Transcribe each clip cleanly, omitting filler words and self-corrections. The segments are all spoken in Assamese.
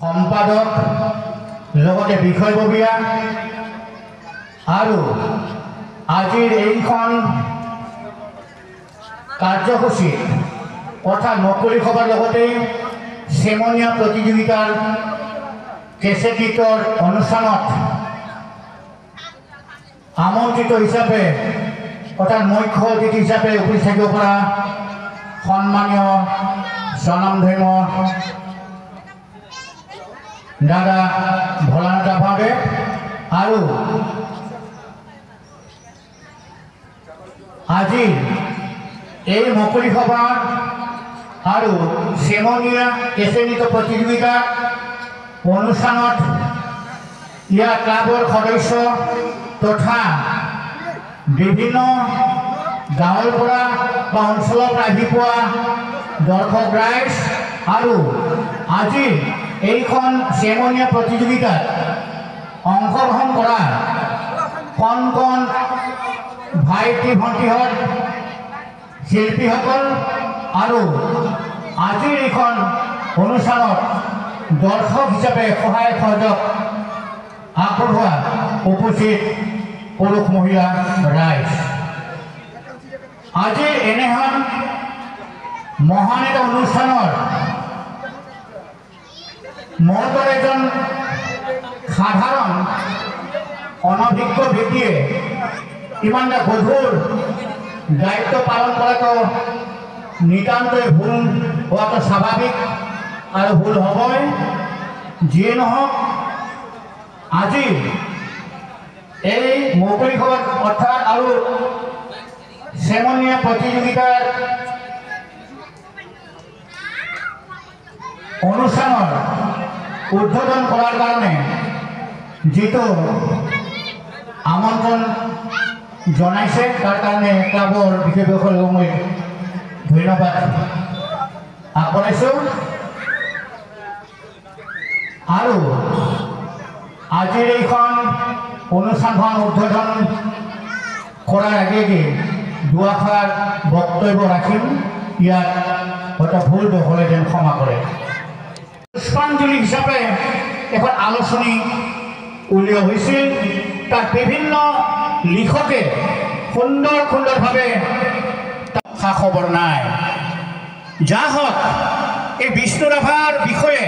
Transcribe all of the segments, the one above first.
সম্পাদক লগতে বিষয়ববীয়া আৰু আজিৰ এইখন কাৰ্যসূচী অৰ্থাৎ মুকলি সভাৰ লগতে চেমনীয়া প্ৰতিযোগিতাৰ কেছেট গীতৰ অনুষ্ঠানত আমন্ত্ৰিত হিচাপে অৰ্থাৎ মুখ্য অতিথি হিচাপে উপস্থিত থাকিব পৰা সন্মানীয় স্বনামধন্য দাদা ভোলানাথ ৰাভাদেৱ আৰু আজি এই মুকলি সভা আৰু চেমনীয়া কেছেট গীত প্ৰতিযোগিতাৰ অনুষ্ঠানত ইয়াৰ ক্লাবৰ সদস্য তথা বিভিন্ন গাঁৱৰ পৰা বা অঞ্চলৰ পৰা আহি পোৱা দৰ্শক ৰাইজ আৰু আজি এইখন চেমনীয়া প্ৰতিযোগিতাত অংশগ্ৰহণ কৰা কণ কণ ভাইটি ভণ্টিহঁত শিল্পীসকল আৰু আজিৰ এইখন অনুষ্ঠানত দৰ্শক হিচাপে সহায় সহযোগ আগবঢ়োৱা উপস্থিত পুৰুষ মহিলা ৰাইজ, আজি এনেহেন মহান এটা অনুষ্ঠানৰ মোৰ দৰে এজন সাধাৰণ অনভিজ্ঞ ব্যক্তিয়ে ইমান এটা গধুৰ দায়িত্ব পালন কৰাটো নিতান্তই ভুল হোৱাটো স্বাভাৱিক আৰু ভুল হ'বই। যিয়ে নহওক আজি এই মুকলি সভাত অৰ্থাৎ আৰু চেমনীয়া প্ৰতিযোগিতাৰ অনুষ্ঠানৰ উদ্বোধন কৰাৰ কাৰণে যিটো আমন্ত্ৰণ জনাইছে তাৰ কাৰণে ক্লাবৰ বিষয়ববীয়াসকলক মই ধন্যবাদ আগবঢ়াইছোঁ। আৰু আজিৰ এইখন অনুষ্ঠানখন উদ্বোধন কৰাৰ আগে দুআষাৰ বক্তব্য ৰাখিম। ইয়াত হয়তো ভুল হ'লে যেন ক্ষমা কৰে। পুষ্পাঞ্জলি হিচাপে এখন আলোচনী উলিওৱা হৈছিল। তাত বিভিন্ন লিখকে সুন্দৰভাৱে খা খবৰ নাই। যা হওক, এই বিষ্ণু ৰাভাৰ বিষয়ে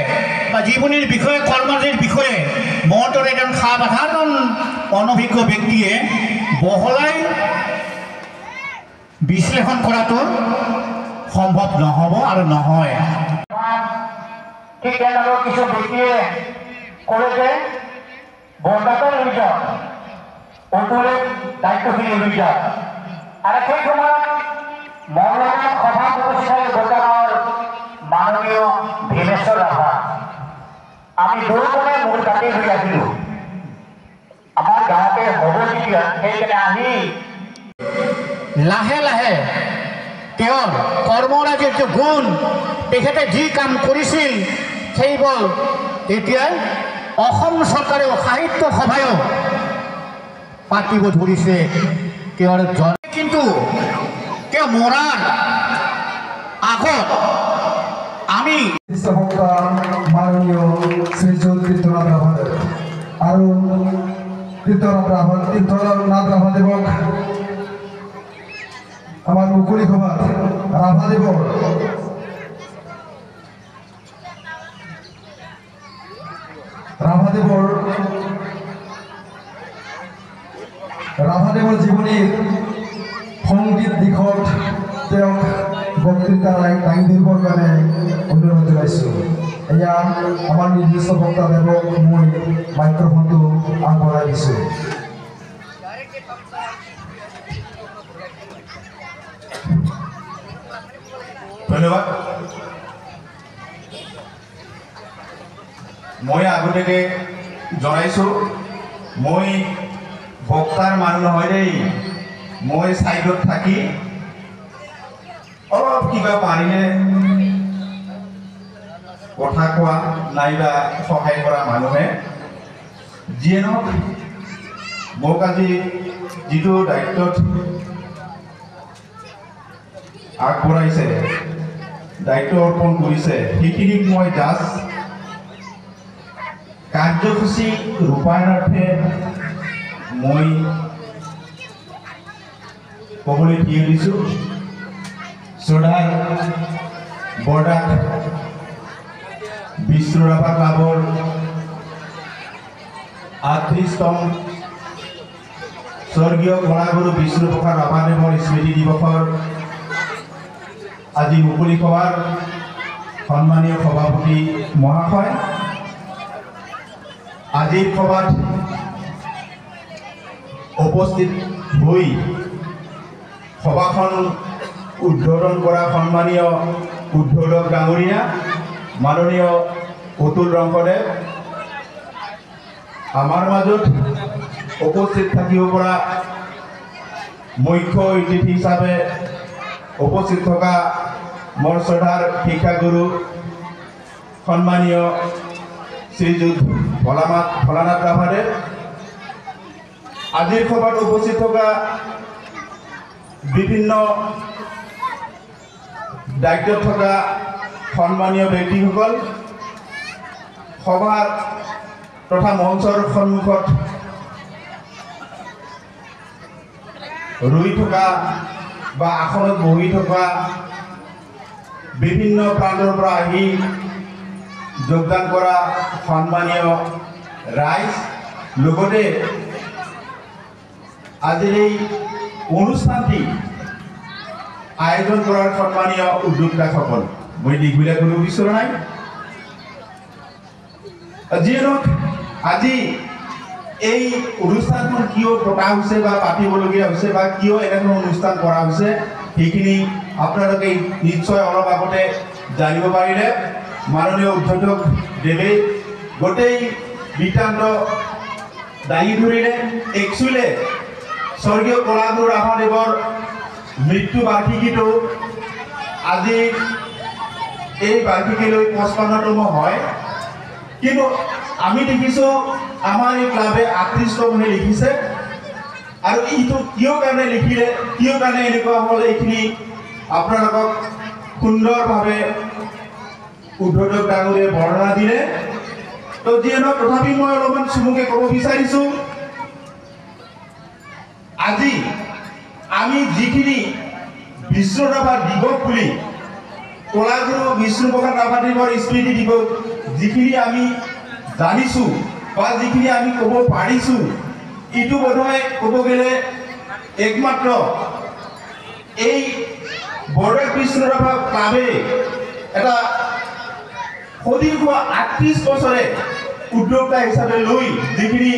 বা জীৱনীৰ বিষয়ে কৰ্মৰাজিৰ বিষয়ে মোৰ দৰে এজন সাধাৰণ অনভিজ্ঞ ব্যক্তিয়ে বহলাই বিশ্লেষণ কৰাটো সম্ভৱ নহ'ব আৰু নহয়। ঠিক তেনেদৰে কিছু ব্যক্তিয়ে ক'লে যে বৰদাতা লৈ যাওক, অতুলে দায়িত্বখিনি লৈ যাওক। আৰু সেই সময়ত মোৰ লগত সভাত উপস্থিত বৰদাতাৰ মাননীয় ভীমেশ্বৰ ৰাভা, আমি দুয়োজনে মোৰ তাতে হৈ আহিলোঁ। আমাৰ গাঁৱতে হ'ব যেতিয়া সেইকাৰণে আহি লাহে লাহে তেওঁৰ কৰ্মৰাজিৰ যে গুণ, তেখেতে যি কাম কৰিছিল সেইবোৰ এতিয়া অসম চৰকাৰেও সাহিত্য সভায়ো পাতিব ধৰিছে। তেওঁৰ কিন্তু তেওঁ মৰাৰ আগত আমি মাননীয় শ্ৰীযুত তীৰ্থনাথ ৰাভাদেৱ আৰু তীৰ্থনাথ ৰাভাদেৱক আমাৰ মুকলি সভাত ৰাভাদেৱৰ জীৱনীৰ সংগীত দিশত তেওঁক বক্তৃতা দাঙি ধৰিবৰ কাৰণে অনুৰোধ জনাইছোঁ। এয়া আমাৰ নিৰ্দিষ্ট বক্তাদেৱক মই মাইক্ৰফোনটো আগবঢ়াই দিছোঁ। ধন্যবাদ। মই আগতীয়াকে জনাইছোঁ, মই বক্তাৰ মানুহ নহয় দেই। মই ছাইডত থাকি অলপ কিবা পাৰিলে কথা কোৱা নাইবা সহায় কৰা মানুহে। যিয়ে নহওক, মোক আজি যিটো দায়িত্বত আগবঢ়াইছে, দায়িত্ব অৰ্পণ কৰিছে, সেইখিনিক মই জাষ্ট কাৰ্যসূচী ৰূপায়ণাৰ্থে মই ক'বলৈ ঠিক দিছোঁ শ্ৰদ্ধাৰ বৰডাক বিষ্ণু ৰাভা ক্লাবৰ 38তম স্বৰ্গীয় কলাগুৰু বিষ্ণুপ্ৰসাদ ৰাভাদেৱৰ স্মৃতি দিৱসৰ আজি মুকলি সভাৰ সন্মানীয় সভাপতি মহাশয়, আজিৰ সভাত উপস্থিত হৈ সভাখন উদ্বোধন কৰা সন্মানীয় উদ্বোধক ডাঙৰীয়া মাননীয় অতুল ৰংকদেৱ, আমাৰ মাজত উপস্থিত থাকিব পৰা মুখ্য অতিথি হিচাপে উপস্থিত থকা মোৰ শ্ৰদ্ধাৰ শিক্ষাগুৰু সন্মানীয় শ্ৰীযুত ভোলানাথ ৰাভাদেৱ, আজিৰ সভাত উপস্থিত থকা বিভিন্ন দায়িত্বত থকা সন্মানীয় ব্যক্তিসকল, সভাৰ তথা মঞ্চৰ সন্মুখত ৰুই থকা বা আসনত বহি থকা বিভিন্ন প্ৰান্তৰ পৰা আহি যোগদান কৰা সন্মানীয় ৰাইজ, লগতে আজিৰ এই অনুষ্ঠানটি আয়োজন কৰাৰ সন্মানীয় উদ্যোক্তাসকল, মই দীঘলীয়া কৰিব বিচৰা নাই। যিয়ে নহওক আজি এই অনুষ্ঠানখন কিয় পতা হৈছে বা পাতিবলগীয়া হৈছে বা কিয় এনেধৰণৰ অনুষ্ঠান কৰা হৈছে সেইখিনি আপোনালোকে নিশ্চয় অলপ আগতে জানিব পাৰিলে। মাননীয় উদ্বোধক দেৱে গোটেই বৃত্তান্ত দাঙি ধৰিলে। একচুৱেলি স্বৰ্গীয় কলাগুৰু ৰাভাদেৱৰ মৃত্যু বাৰ্ষিকীটো আজি এই বাৰ্ষিকীলৈ 55তম হয়, কিন্তু আমি দেখিছোঁ আমাৰ এই ক্লাবে 38তমহে লিখিছে, আৰু এইটো কিয় কাৰণে লিখিলে, কিয় কাৰণে এনেকুৱা হ'ল, এইখিনি আপোনালোকক সুন্দৰভাৱে উদ্বোধক ডাঙৰীয়ে বৰ্ণনা দিলে। তো যিয়ে নহওক তথাপি মই অলপমান চমুকৈ ক'ব বিচাৰিছোঁ, আজি আমি যিখিনি বিষ্ণু ৰাভা দিৱস বুলি কলাগুৰু বিষ্ণুপ্ৰসাদ ৰাভাদেৱৰ স্মৃতি দিৱস যিখিনি আমি জানিছোঁ বা যিখিনি আমি ক'ব পাৰিছোঁ, এইটো বোধহয় ক'ব গ'লে একমাত্ৰ এই বৰডাক বিষ্ণু ৰাভা ক্লাবে এটা সদীৰ্ঘ 38 বছৰে উদ্যোক্তা হিচাপে লৈ যিখিনি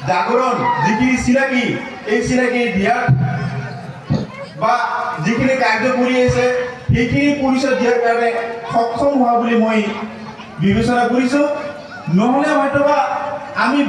জাগৰণ, যিখিনি চিনাকি, এই চিনাকি দিয়াত বা যিখিনি কাৰ্য কৰি আছে সেইখিনি পৰিচয় দিয়াৰ কাৰণে সক্ষম হোৱা বুলি মই বিবেচনা কৰিছোঁ। নহ'লে হয়তোবা আমি